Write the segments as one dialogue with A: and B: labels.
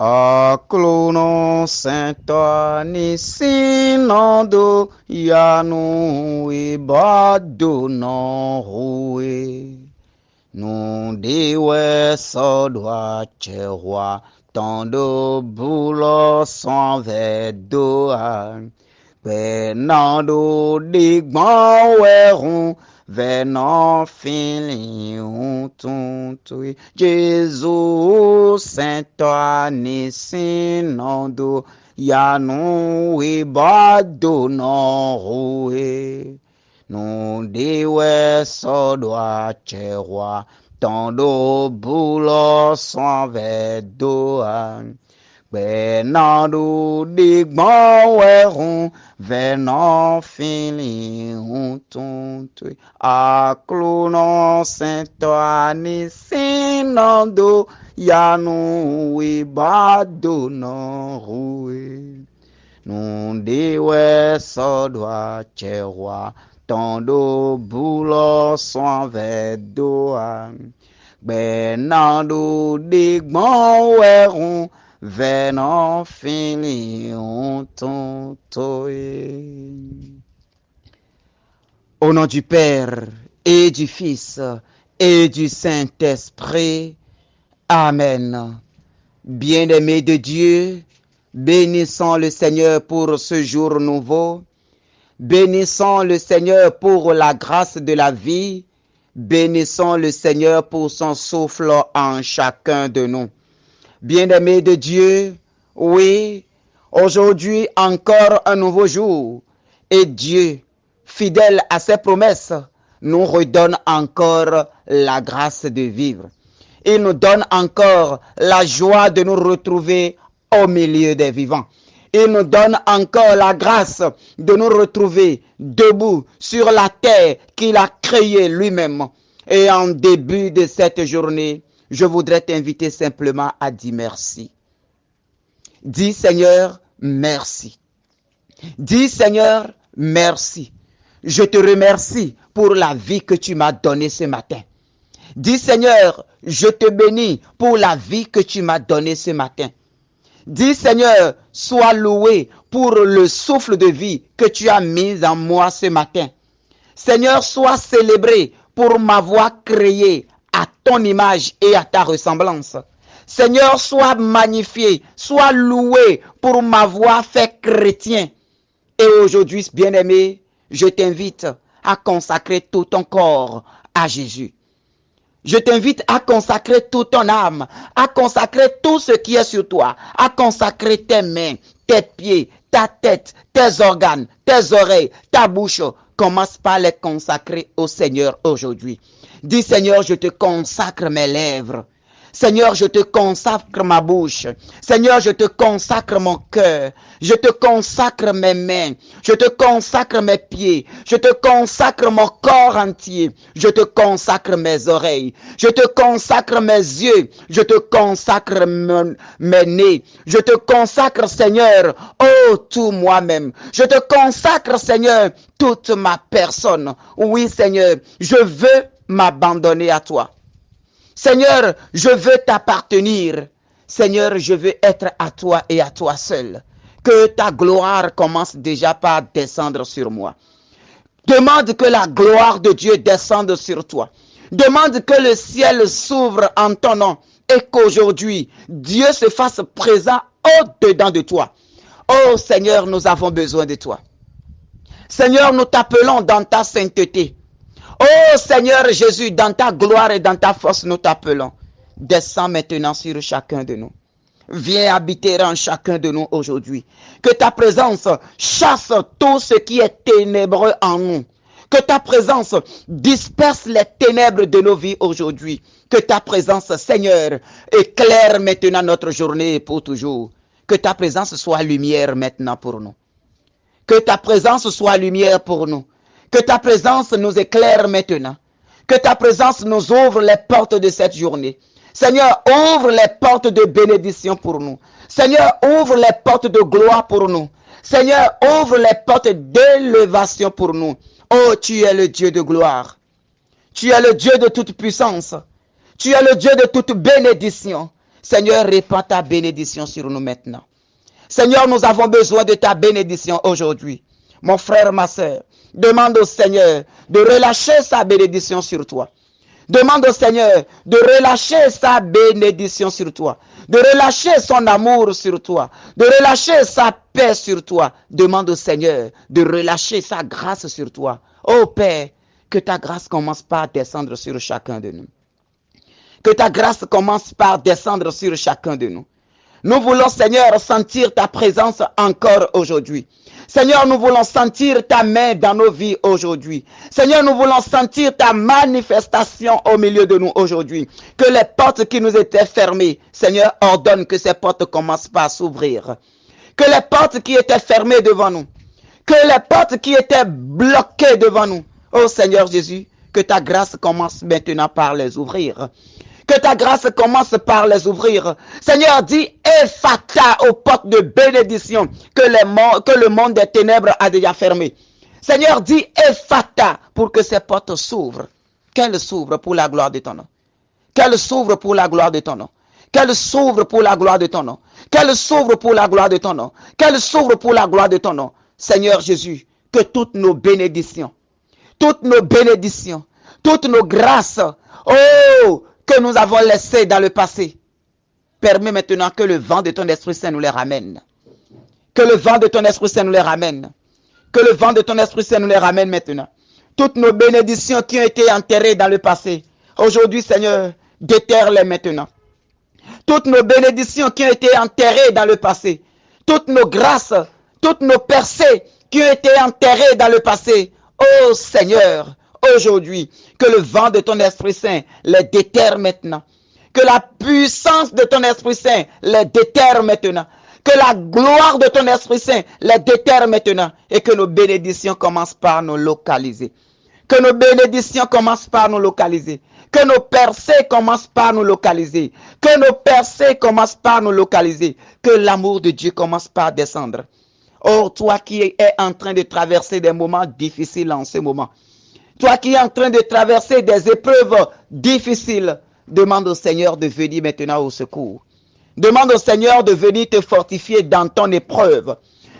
A: Aklono Saint-Ani Sinando Yanu Ibado non roué. Nous diwe sodwa chewa tando boulo sans vedoa. Benando digban werun venant fili tuntui. Jésus Saint-Ani Sinando Yanu Ibado non roué. Nous diwe sodwa chewa tando boulo sans vedoa. Benando digban werun venant fili tuntui. Aklonon Saint-Ani Sinando Yanu Ibado non roué. Nous diwe sodwa chewa tando boulo sans vedoa. Benando digban werun venant fili tuntui. Au nom du Père et du Fils et du Saint-Esprit. Amen. Bien-aimés de Dieu, bénissons le Seigneur pour ce jour nouveau. Bénissons le Seigneur pour la grâce de la vie. Bénissons le Seigneur pour son souffle en chacun de nous. Bien-aimés de Dieu, oui, aujourd'hui encore un nouveau jour. Et Dieu, fidèle à ses promesses, nous redonne encore la grâce de vivre. Il nous donne encore la joie de nous retrouver au milieu des vivants. Il nous donne encore la grâce de nous retrouver debout sur la terre qu'il a créée lui-même. Et en début de cette journée, je voudrais t'inviter simplement à dire merci. Dis Seigneur, merci. Dis Seigneur, merci. Je te remercie pour la vie que tu m'as donnée ce matin. Dis Seigneur, je te bénis pour la vie que tu m'as donnée ce matin. Dis Seigneur, sois loué pour le souffle de vie que tu as mis en moi ce matin. Seigneur, sois célébré pour m'avoir créé à ton image et à ta ressemblance. Seigneur, sois magnifié, sois loué pour m'avoir fait chrétien. Et aujourd'hui, bien-aimé, je t'invite à consacrer tout ton corps à Jésus. Je t'invite à consacrer toute ton âme, à consacrer tout ce qui est sur toi, à consacrer tes mains, tes pieds, ta tête, tes organes, tes oreilles, ta bouche. Commence par les consacrer au Seigneur aujourd'hui. Dis Seigneur, je te consacre mes lèvres. Seigneur, je te consacre ma bouche. Seigneur, je te consacre mon cœur. Je te consacre mes mains. Je te consacre mes pieds. Je te consacre mon corps entier. Je te consacre mes oreilles. Je te consacre mes yeux. Je te consacre mes nez. Je te consacre, Seigneur, oh, tout moi-même. Je te consacre, Seigneur, toute ma personne. Oui, Seigneur, je veux m'abandonner à toi. Seigneur, je veux t'appartenir. Seigneur, je veux être à toi et à toi seul. Que ta gloire commence déjà par descendre sur moi. Demande que la gloire de Dieu descende sur toi. Demande que le ciel s'ouvre en ton nom et qu'aujourd'hui, Dieu se fasse présent au-dedans de toi. Oh Seigneur, nous avons besoin de toi. Seigneur, nous t'appelons dans ta sainteté. Oh Seigneur Jésus, dans ta gloire et dans ta force, nous t'appelons. Descends maintenant sur chacun de nous. Viens habiter en chacun de nous aujourd'hui. Que ta présence chasse tout ce qui est ténébreux en nous. Que ta présence disperse les ténèbres de nos vies aujourd'hui. Que ta présence, Seigneur, éclaire maintenant notre journée pour toujours. Que ta présence soit lumière maintenant pour nous. Que ta présence soit lumière pour nous. Que ta présence nous éclaire maintenant. Que ta présence nous ouvre les portes de cette journée. Seigneur, ouvre les portes de bénédiction pour nous. Seigneur, ouvre les portes de gloire pour nous. Seigneur, ouvre les portes d'élévation pour nous. Oh, tu es le Dieu de gloire. Tu es le Dieu de toute puissance. Tu es le Dieu de toute bénédiction. Seigneur, répands ta bénédiction sur nous maintenant. Seigneur, nous avons besoin de ta bénédiction aujourd'hui. Mon frère, ma soeur, demande au Seigneur de relâcher sa bénédiction sur toi. Demande au Seigneur de relâcher sa bénédiction sur toi, de relâcher son amour sur toi, de relâcher sa paix sur toi. Demande au Seigneur de relâcher sa grâce sur toi. Oh Père, que ta grâce commence par descendre sur chacun de nous. Que ta grâce commence par descendre sur chacun de nous. Nous voulons, Seigneur, sentir ta présence encore aujourd'hui. Seigneur, nous voulons sentir ta main dans nos vies aujourd'hui. Seigneur, nous voulons sentir ta manifestation au milieu de nous aujourd'hui. Que les portes qui nous étaient fermées, Seigneur, ordonne que ces portes commencent par s'ouvrir. Que les portes qui étaient fermées devant nous, que les portes qui étaient bloquées devant nous, oh Seigneur Jésus, que ta grâce commence maintenant par les ouvrir. Que ta grâce commence par les ouvrir. Seigneur, dis Ephata aux portes de bénédiction que le monde des ténèbres a déjà fermées. Seigneur, dis Ephata pour que ces portes s'ouvrent. Qu'elles s'ouvrent pour la gloire de ton nom. Qu'elles s'ouvrent pour la gloire de ton nom. Qu'elles s'ouvrent pour la gloire de ton nom. Qu'elles s'ouvrent pour la gloire de ton nom. Qu'elles s'ouvrent pour la gloire de ton nom. Seigneur Jésus, que toutes nos bénédictions, toutes nos grâces, oh, que nous avons laissées dans le passé, permets maintenant que le vent de ton Esprit Saint nous les ramène. Que le vent de ton Esprit Saint nous les ramène. Que le vent de ton Esprit Saint nous les ramène maintenant. Toutes nos bénédictions qui ont été enterrées dans le passé, aujourd'hui, Seigneur, déterre-les maintenant. Toutes nos bénédictions qui ont été enterrées dans le passé, toutes nos grâces, toutes nos percées qui ont été enterrées dans le passé, oh Seigneur, aujourd'hui, que le vent de ton Esprit Saint les déterre maintenant. Que la puissance de ton Esprit Saint les déterre maintenant. Que la gloire de ton Esprit Saint les déterre maintenant. Et que nos bénédictions commencent par nous localiser. Que nos bénédictions commencent par nous localiser. Que nos percées commencent par nous localiser. Que nos percées commencent par nous localiser. Que l'amour de Dieu commence par descendre. Oh, toi qui es en train de traverser des moments difficiles en ce moment. Toi qui es en train de traverser des épreuves difficiles, demande au Seigneur de venir maintenant au secours. Demande au Seigneur de venir te fortifier dans ton épreuve.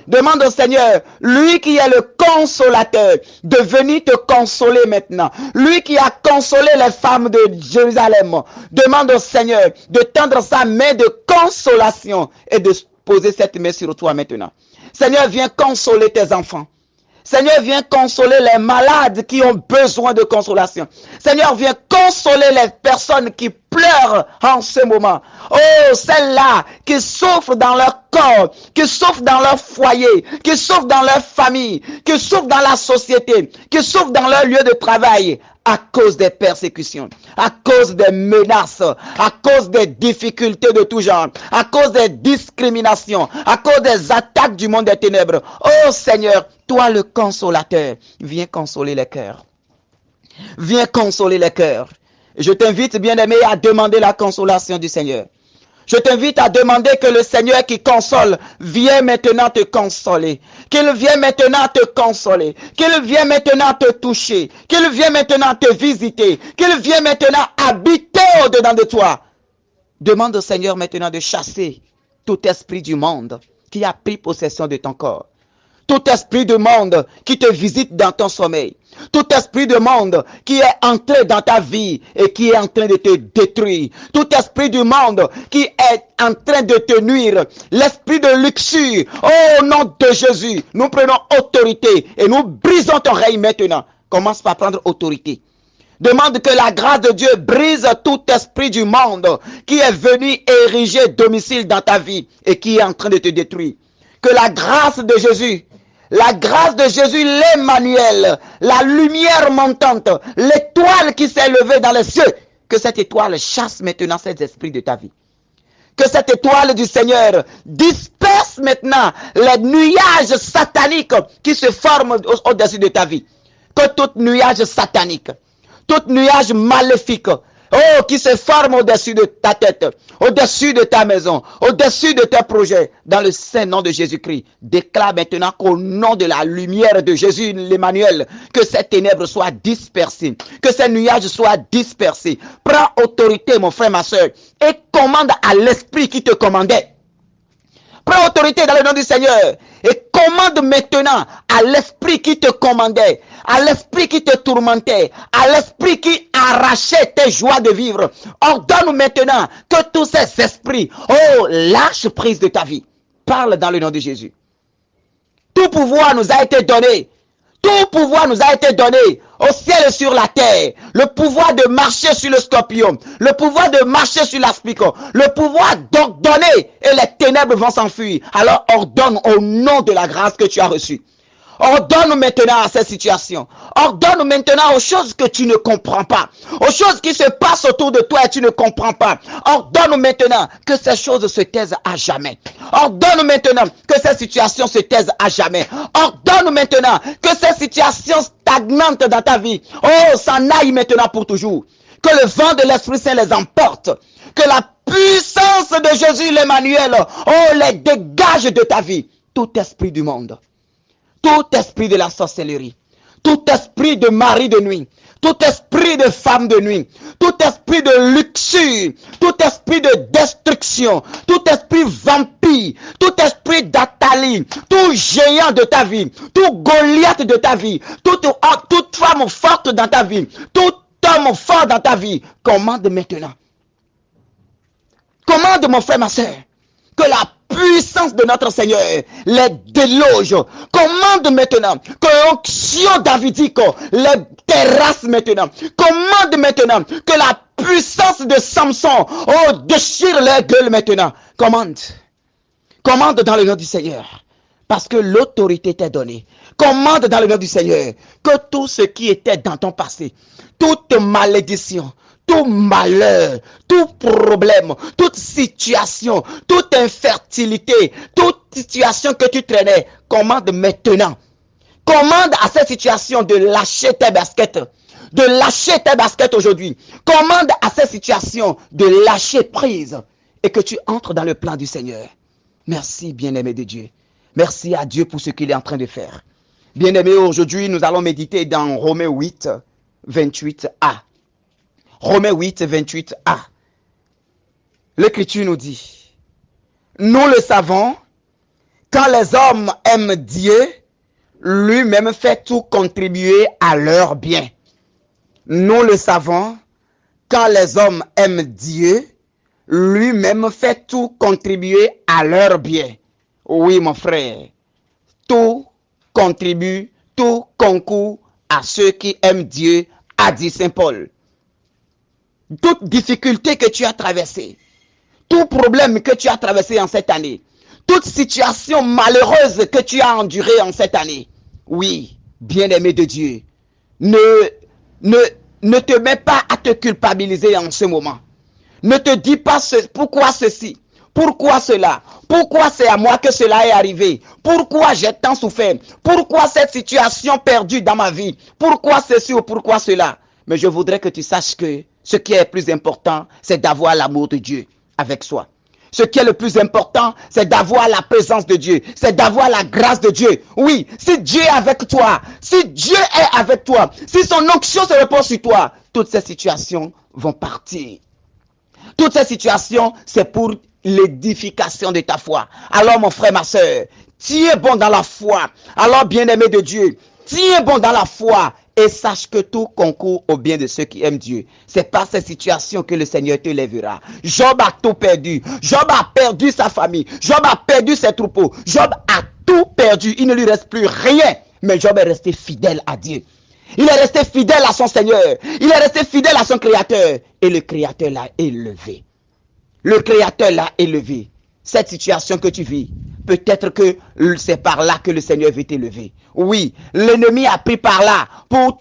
A: Demande au Seigneur, lui qui est le consolateur, de venir te consoler maintenant. Lui qui a consolé les femmes de Jérusalem. Demande au Seigneur de tendre sa main de consolation et de poser cette main sur toi maintenant. Seigneur, viens consoler tes enfants. Seigneur, viens consoler les malades qui ont besoin de consolation. Seigneur, viens consoler les personnes qui pleurent en ce moment. Oh, celles-là qui souffrent dans leur corps, qui souffrent dans leur foyer, qui souffrent dans leur famille, qui souffrent dans la société, qui souffrent dans leur lieu de travail à cause des persécutions, à cause des menaces, à cause des difficultés de tout genre, à cause des discriminations, à cause des attaques du monde des ténèbres. Oh Seigneur, toi le consolateur, viens consoler les cœurs. Viens consoler les cœurs. Je t'invite, bien-aimé, à demander la consolation du Seigneur. Je t'invite à demander que le Seigneur qui console vienne maintenant te consoler. Qu'il vienne maintenant te consoler. Qu'il vienne maintenant te toucher. Qu'il vienne maintenant te visiter. Qu'il vienne maintenant habiter au-dedans de toi. Demande au Seigneur maintenant de chasser tout esprit du monde qui a pris possession de ton corps. Tout esprit du monde qui te visite dans ton sommeil. Tout esprit du monde qui est entré dans ta vie et qui est en train de te détruire. Tout esprit du monde qui est en train de te nuire. L'esprit de luxure. Oh, au nom de Jésus, nous prenons autorité et nous brisons ton règne maintenant. Commence par prendre autorité. Demande que la grâce de Dieu brise tout esprit du monde qui est venu ériger domicile dans ta vie et qui est en train de te détruire. Que la grâce de Jésus, l'Emmanuel, la lumière montante, l'étoile qui s'est levée dans les cieux, que cette étoile chasse maintenant ces esprits de ta vie. Que cette étoile du Seigneur disperse maintenant les nuages sataniques qui se forment au-dessus de ta vie. Que tout nuage satanique, tout nuage maléfique, Oh, qui se forme au-dessus de ta tête, au-dessus de ta maison, au-dessus de tes projets, dans le saint nom de Jésus-Christ. Déclare maintenant qu'au nom de la lumière de Jésus, l'Emmanuel, que ces ténèbres soient dispersées, que ces nuages soient dispersés. Prends autorité, mon frère, ma soeur, et commande à l'esprit qui te commandait. Prends autorité dans le nom du Seigneur et commande maintenant à l'esprit qui te commandait, à l'esprit qui te tourmentait, à l'esprit qui arrachait tes joies de vivre. Ordonne maintenant que tous ces esprits, oh, lâche prise de ta vie. Parle dans le nom de Jésus. Tout pouvoir nous a été donné. Tout pouvoir nous a été donné au ciel et sur la terre. Le pouvoir de marcher sur le scorpion. Le pouvoir de marcher sur l'aspicot. Le pouvoir d'ordonner et les ténèbres vont s'enfuir. Alors ordonne au nom de la grâce que tu as reçue. Ordonne maintenant à cette situation. Ordonne maintenant aux choses que tu ne comprends pas. Aux choses qui se passent autour de toi et tu ne comprends pas. Ordonne maintenant que ces choses se taisent à jamais. Ordonne maintenant que ces situations se taisent à jamais. Ordonne maintenant que ces situations stagnantes dans ta vie, oh, s'en aillent maintenant pour toujours. Que le vent de l'Esprit Saint les emporte. Que la puissance de Jésus l'Emmanuel, oh, les dégage de ta vie. Tout esprit du monde. Tout esprit de la sorcellerie, tout esprit de mari de nuit, tout esprit de femme de nuit, tout esprit de luxure, tout esprit de destruction, tout esprit vampire, tout esprit d'Athalie, tout géant de ta vie, tout Goliath de ta vie, toute femme forte dans ta vie, tout homme fort dans ta vie, commande maintenant. Commande, mon frère, ma soeur, que la puissance de notre Seigneur les déloge. Commande maintenant que l'onction davidique les terrasse maintenant. Commande maintenant que la puissance de Samson, oh, déchire les gueules maintenant. Commande. Commande dans le nom du Seigneur. Parce que l'autorité t'est donnée. Commande dans le nom du Seigneur que tout ce qui était dans ton passé, toute malédiction, tout malheur, tout problème, toute situation, toute infertilité, toute situation que tu traînais, commande maintenant. Commande à cette situation de lâcher tes baskets. De lâcher tes baskets aujourd'hui. Commande à cette situation de lâcher prise. Et que tu entres dans le plan du Seigneur. Merci, bien-aimé de Dieu. Merci à Dieu pour ce qu'il est en train de faire. Bien-aimé, aujourd'hui, nous allons méditer dans Romains 8, 28a. Romains 8, 28a. L'Écriture nous dit, nous le savons, quand les hommes aiment Dieu, lui-même fait tout contribuer à leur bien. Nous le savons, quand les hommes aiment Dieu, lui-même fait tout contribuer à leur bien. Oui, mon frère, tout contribue, tout concourt à ceux qui aiment Dieu, a dit Saint Paul. Toute difficulté que tu as traversée, tout problème que tu as traversé en cette année, toute situation malheureuse que tu as endurée en cette année, oui, bien-aimé de Dieu, ne te mets pas à te culpabiliser en ce moment. Ne te dis pas pourquoi ceci, pourquoi cela, pourquoi c'est à moi que cela est arrivé, pourquoi j'ai tant souffert, pourquoi cette situation perdue dans ma vie, pourquoi ceci ou pourquoi cela. Mais je voudrais que tu saches que ce qui est plus important, c'est d'avoir l'amour de Dieu avec soi. Ce qui est le plus important, c'est d'avoir la présence de Dieu, c'est d'avoir la grâce de Dieu. Oui, si Dieu est avec toi, si Dieu est avec toi, si son onction se repose sur toi, toutes ces situations vont partir. Toutes ces situations, c'est pour l'édification de ta foi. Alors mon frère, ma soeur, tiens bon dans la foi. Alors bien-aimé de Dieu, tiens bon dans la foi et sache que tout concourt au bien de ceux qui aiment Dieu. C'est par ces situations que le Seigneur te lèvera. Job a tout perdu. Job a perdu sa famille. Job a perdu ses troupeaux. Job a tout perdu. Il ne lui reste plus rien. Mais Job est resté fidèle à Dieu. Il est resté fidèle à son Seigneur. Il est resté fidèle à son Créateur. Et le Créateur l'a élevé. Le Créateur l'a élevé. Cette situation que tu vis, peut-être que c'est par là que le Seigneur veut t'élever. Oui, l'ennemi a pris par là pour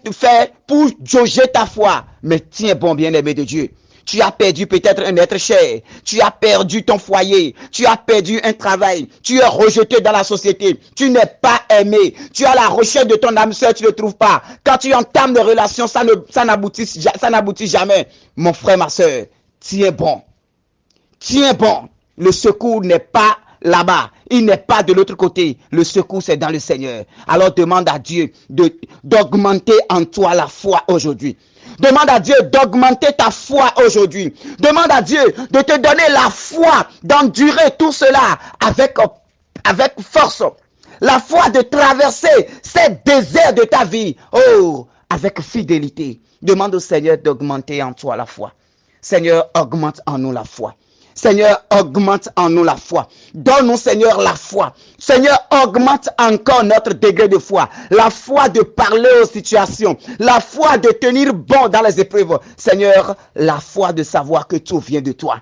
A: jauger ta foi. Mais tiens bon, bien-aimé de Dieu. Tu as perdu peut-être un être cher. Tu as perdu ton foyer. Tu as perdu un travail. Tu es rejeté dans la société. Tu n'es pas aimé. Tu as la recherche de ton âme sœur, tu ne le trouves pas. Quand tu entames des relations, ça n'aboutit jamais. Mon frère, ma sœur, tiens bon. Tiens bon. Le secours n'est pas là-bas. Il n'est pas de l'autre côté. Le secours, c'est dans le Seigneur. Alors demande à Dieu d'augmenter en toi la foi aujourd'hui. Demande à Dieu d'augmenter ta foi aujourd'hui. Demande à Dieu de te donner la foi d'endurer tout cela avec force. La foi de traverser ces déserts de ta vie. Oh, avec fidélité. Demande au Seigneur d'augmenter en toi la foi. Seigneur, augmente en nous la foi. Seigneur, augmente en nous la foi. Donne-nous, Seigneur, la foi. Seigneur, augmente encore notre degré de foi. La foi de parler aux situations. La foi de tenir bon dans les épreuves. Seigneur, la foi de savoir que tout vient de toi.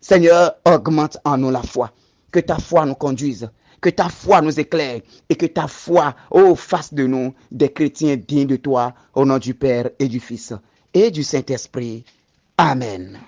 A: Seigneur, augmente en nous la foi. Que ta foi nous conduise. Que ta foi nous éclaire. Et que ta foi, fasse de nous des chrétiens dignes de toi. Au nom du Père et du Fils et du Saint-Esprit. Amen.